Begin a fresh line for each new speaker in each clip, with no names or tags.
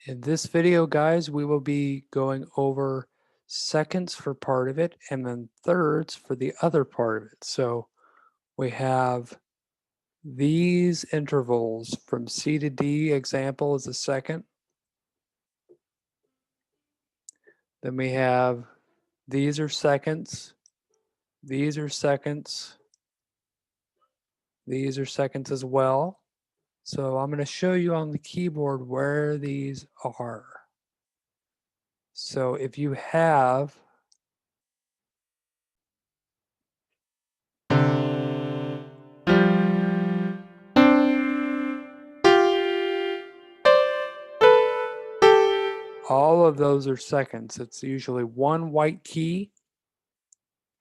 In this video, guys, we will be going over seconds for part of it and then thirds for the other part of it. So we have these intervals from C to D. Example is a second. Then we have these are seconds. These are seconds. These are seconds as well. So I'm going to show you on the keyboard where these are. So if you have all of those are seconds. It's usually one white key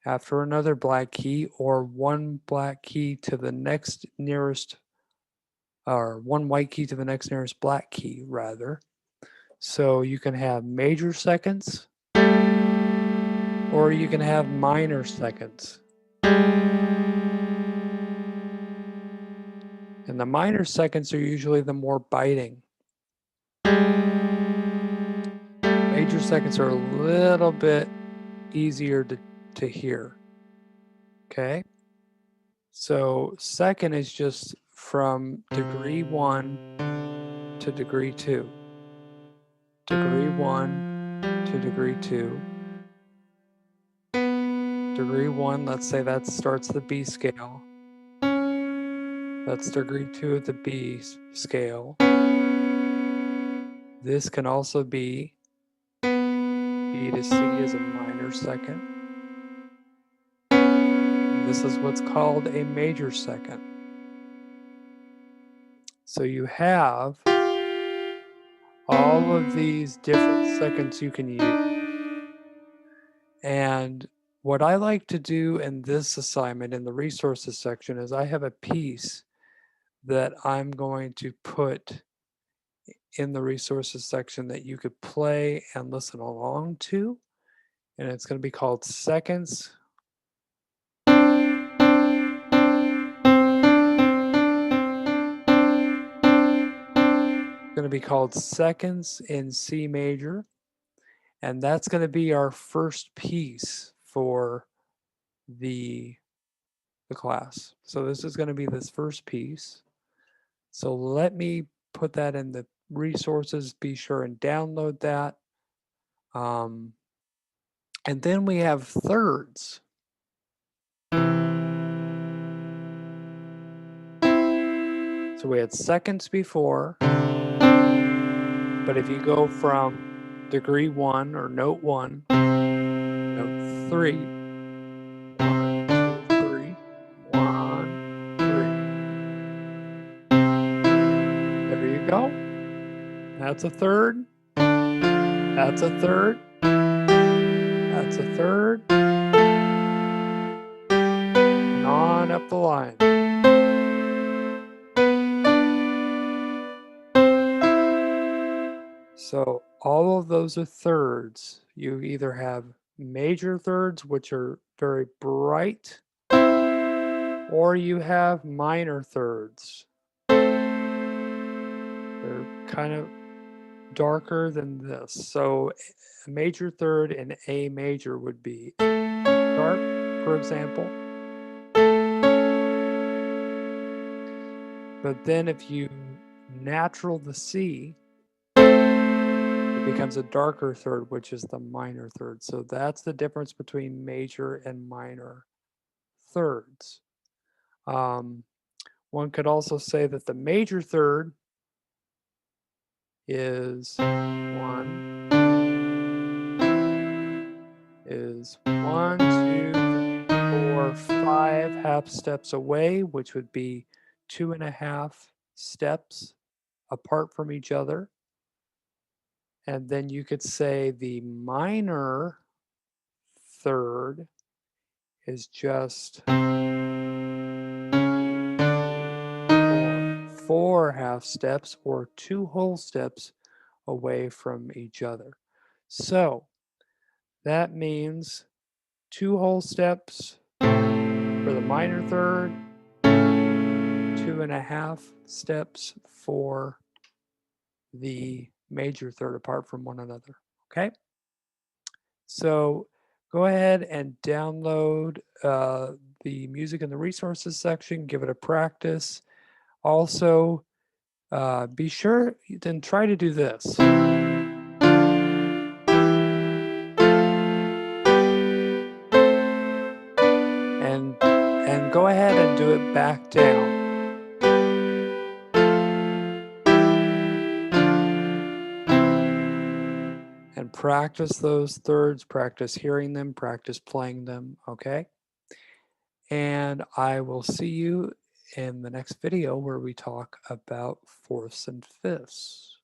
after another black key, or one black key to the next nearest, or one white key to the next nearest black key, rather. So you can have major seconds, or you can have minor seconds. And the minor seconds are usually the more biting. Major seconds are a little bit easier to hear. Okay? So second is just from degree 1 to degree 2. Degree 1 to degree 2. Degree 1, let's say that starts the B scale. That's degree 2 of the B scale. This can also be B to C is a minor second. This is what's called a major second. So you have all of these different seconds you can use. And what I like to do in this assignment in the resources section is I have a piece that I'm going to put in the resources section that you could play and listen along to. And it's going to be called Seconds. It's going to be called Seconds in C major. And that's going to be our first piece for the class. So this is going to be this first piece. So let me put that in the resources. Be sure and download that. And then we have thirds. So we had seconds before, but if you go from degree 1 or note 1, note 3, 1, 2, 3, 1, 3. There you go. That's a third. That's a third. That's a third. And on up the line. So all of those are thirds. You either have major thirds, which are very bright, or you have minor thirds. They're kind of darker than this. So a major third and A major would be sharp, for example. But then if you natural the C, it becomes a darker third, which is the minor third. So that's the difference between major and minor thirds. One could also say that the major third is 1, 2, 3, 4, 5 half steps away, which would be 2.5 steps apart from each other. And then you could say the minor third is just 4 half steps or 2 whole steps away from each other. So that means 2 whole steps for the minor third, 2.5 steps for the major third apart from one another. Okay? So go ahead and download the music in the resources section, give it a practice. Also, be sure, then try to do this. And go ahead and do it back down. And practice those thirds, practice hearing them, practice playing them, okay? And I will see you in the next video where we talk about fourths and fifths.